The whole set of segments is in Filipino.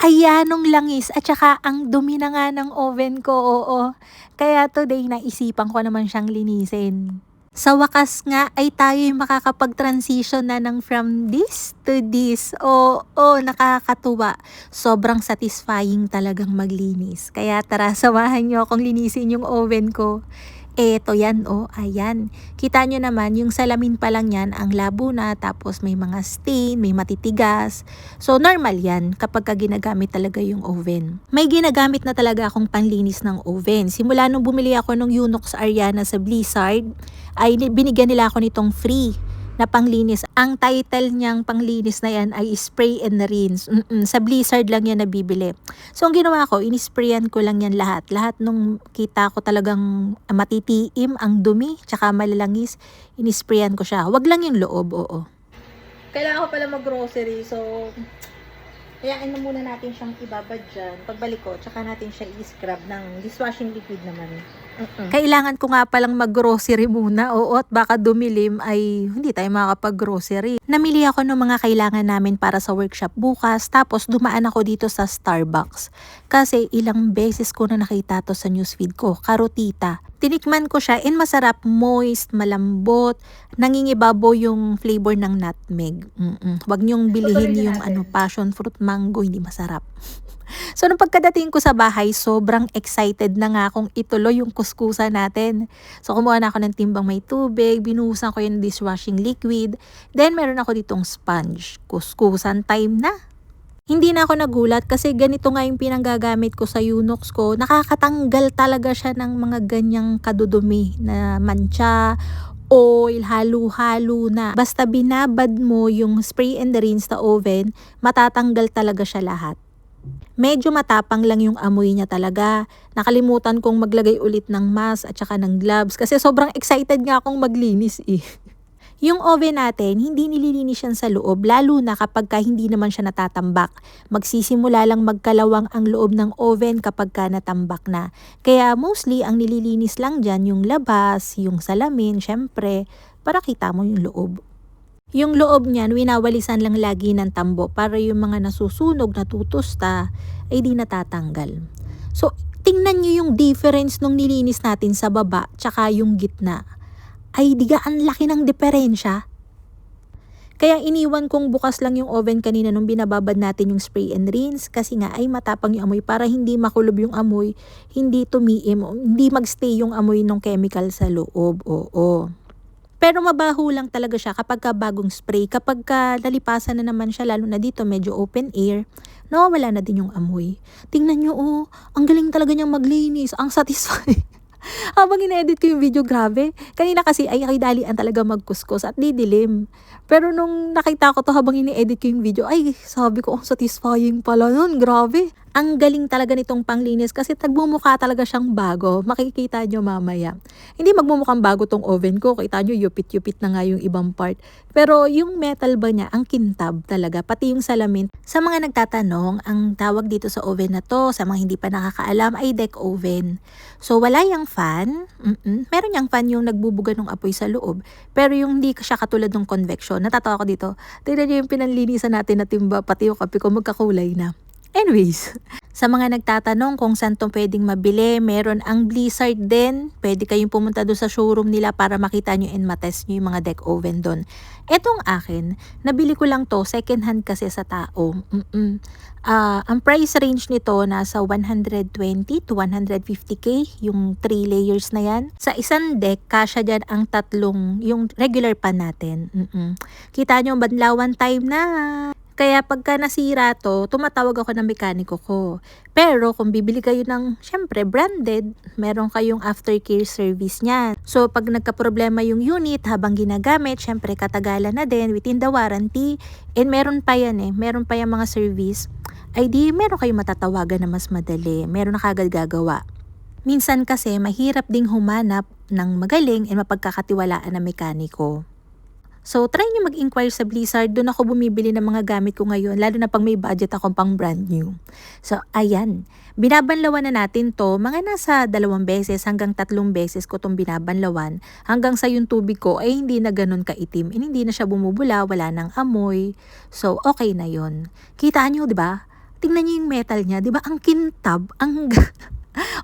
Ayan, nung langis at saka ang dumi na nga ng oven ko, oo. Kaya today naisipan ko naman siyang linisin. Sa wakas nga ay tayo'y makakapag-transition na ng from this to this. Oo, nakakatuwa. Sobrang satisfying talagang maglinis. Kaya tara, samahan niyo akong linisin yung oven ko. Eto yan, oh, ayan. Kita nyo naman, yung salamin pa lang yan, ang labo na, tapos may mga stain, may matitigas. So, normal yan kapag ka ginagamit talaga yung oven. May ginagamit na talaga akong panlinis ng oven. Simula nung bumili ako ng Unox Ariana sa Blizzard, ay binigyan nila ako nitong free na panglinis. Ang title niyang panglinis na yan ay spray and rinse. Sa Blizzard lang yan nabibili. So, ang ginawa ko, inisprayan ko lang yan lahat. Lahat nung kita ko talagang matitiim, ang dumi, tsaka malalangis, inisprayan ko siya. Wag lang yung loob, oo. Kailangan ko pala mag-grocery, so hayaan na muna natin siyang ibabad dyan. Pagbalik ko, tsaka natin siya i-scrub ng dishwashing liquid naman. Kailangan ko nga palang mag-grocery muna, oo, at baka dumilim ay hindi tayo makakapag-grocery. Namili ako ng mga kailangan namin para sa workshop bukas, tapos dumaan ako dito sa Starbucks. Kasi ilang beses ko na nakita to sa newsfeed ko, karotita. Tinikman ko siya and masarap, moist, malambot, nangingibabaw yung flavor ng nutmeg. Huwag niyong bilihin yung passion fruit mango, hindi masarap. So, nung pagkadating ko sa bahay, sobrang excited na nga akong ituloy yung kuskusan natin. So, kumuha na ako ng timbang may tubig, binuhusan ko yung dishwashing liquid, then meron ako ditong sponge. Kuskusan time na. Hindi na ako nagulat kasi ganito nga yung pinanggagamit ko sa Unox ko. Nakakatanggal talaga siya ng mga ganyang kadudumi na mancha, oil, halo-halo na. Basta binabad mo yung spray and rinse sa oven, matatanggal talaga siya lahat. Medyo matapang lang yung amoy niya talaga. Nakalimutan kong maglagay ulit ng mask at saka ng gloves kasi sobrang excited nga akong maglinis eh. Yung oven natin, hindi nililinis yan sa loob, lalo na kapag ka hindi naman siya natatambak. Magsisimula lang magkalawang ang loob ng oven kapag ka natambak na. Kaya mostly, ang nililinis lang dyan yung labas, yung salamin, syempre, para kita mo yung loob. Yung loob niyan, winawalisan lang lagi ng tambo para yung mga nasusunog, natutusta, ay di natatanggal. So, tingnan nyo yung difference nung nilinis natin sa baba, tsaka yung gitna. Ay, diga, ang laki ng diferensya. Kaya iniwan kong bukas lang yung oven kanina nung binababad natin yung spray and rinse kasi nga ay matapang yung amoy para hindi makulob yung amoy, hindi tumiim, hindi magstay yung amoy ng chemical sa loob. Oo. Pero mabaho lang talaga siya kapag ka bagong spray. Kapag ka nalipasan na naman siya, lalo na dito medyo open air, nawawala na din yung amoy. Tingnan nyo, oh, ang galing talaga niyang maglinis. Ang satisfying. Habang ina-edit ko yung video, grabe. Kanina kasi ay dalian talaga magkuskus at didilim. Pero nung nakita ko to habang ini-edit ko yung video, ay sabi ko, satisfying pala nun, grabe. Ang galing talaga nitong panglinis kasi nagbumukha talaga siyang bago. Makikita nyo mamaya. Hindi magmumukhang bago tong oven ko. Kita nyo, yupit-yupit na nga yung ibang part. Pero yung metal ba niya, ang kintab talaga. Pati yung salamin. Sa mga nagtatanong, ang tawag dito sa oven na to, sa mga hindi pa nakakaalam, ay deck oven. So, wala yung fan. Meron yung fan yung nagbubuga ng apoy sa loob. Pero yung hindi siya katulad ng convection. Natatawa ko dito. Tignan nyo yung pinanlinisan natin na timba, pati yung kape ko magkakulay na. Anyways, sa mga nagtatanong kung saan to pwedeng mabili, meron ang Blizzard din. Pwede kayong pumunta doon sa showroom nila para makita nyo and matest nyo yung mga deck oven doon. Etong akin, nabili ko lang to, second hand kasi sa tao. Ang price range nito nasa 120 to 150k, yung 3 layers na yan. Sa isang deck, kasya dyan ang tatlong, yung regular pan natin. Kita nyo, banlawan time na. Kaya pagka nasira to, tumatawag ako ng mekaniko ko. Pero kung bibili kayo ng, syempre, branded, meron kayong aftercare service niyan. So, pag nagka-problema yung unit habang ginagamit, syempre, katagalan na din within the warranty. And meron pa yan meron pa yung mga service. Ay di, meron kayong matatawagan na mas madali. Meron na kagad gagawa. Minsan kasi, mahirap ding humanap ng magaling and mapagkakatiwalaan na mekaniko. So, try nyo mag-inquire sa Blizzard. Doon ako bumibili ng mga gamit ko ngayon, lalo na pag may budget ako pang brand new. So, ayan. Binabanlawan na natin to. Mga nasa 2 beses hanggang 3 beses ko itong binabanlawan. Hanggang sa yung tubig ko ay hindi na ganun kaitim. Hindi na siya bumubula, wala nang amoy. So, okay na yon. Kita nyo, di ba? tingnan niyo yung metal niya, 'di ba ang kintab, ang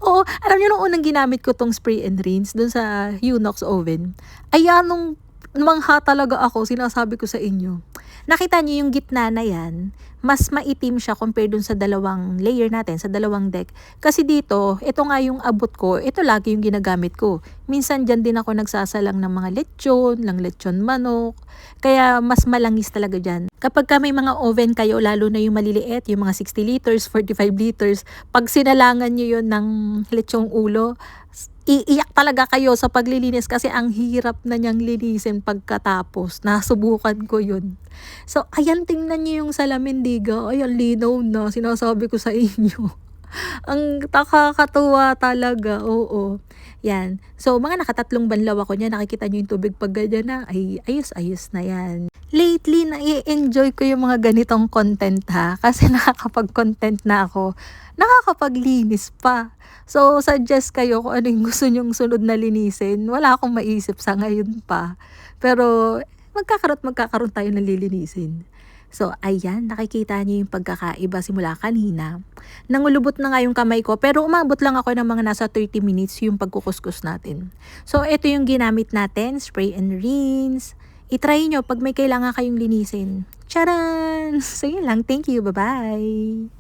oo, alam niyo nung unang ginamit ko 'tong spray and rinse dun sa Unox oven, ayan nung namangha talaga ako, sinasabi ko sa inyo. Nakita niyo yung gitna na yan, mas maitim siya compare dun sa dalawang layer natin, sa dalawang deck. Kasi dito, ito nga yung abot ko, ito lagi yung ginagamit ko. Minsan dyan din ako nagsasalang ng mga ng lechon manok, kaya mas malangis talaga dyan. Kapag ka may mga oven kayo, lalo na yung maliliit, yung mga 60 liters, 45 liters, pag sinalangan nyo yun ng lechong ulo, iiyak talaga kayo sa paglilinis kasi ang hirap na niyang linisin pagkatapos. Nasubukan ko yun. So, ayan, tingnan niyo yung salamin, diga. Ayan, linaw na. Sinasabi ko sa inyo. Ang nakakatuwa talaga, oo. Yan. So, mga nakatatlong banlaw ako niya. Nakikita niyo yung tubig pag ganyan na. Ay, ayos-ayos na yan. Lately, na-enjoy ko yung mga ganitong content ha. Kasi nakakapag-content na ako. Nakakapaglinis pa. So, suggest kayo kung ano yung gusto nyong sunod na linisin. Wala akong maisip sa ngayon pa. Pero, magkakaroon tayo ng lilinisin. So, ayan, nakikita niyo yung pagkakaiba simula kanina. Nangulubot na nga yung kamay ko, pero umabot lang ako ng mga nasa 30 minutes yung pagkukuskus natin. So, ito yung ginamit natin, spray and rinse. I-try nyo pag may kailangan kayong linisin. Charan! So, yun lang. Thank you. Bye-bye!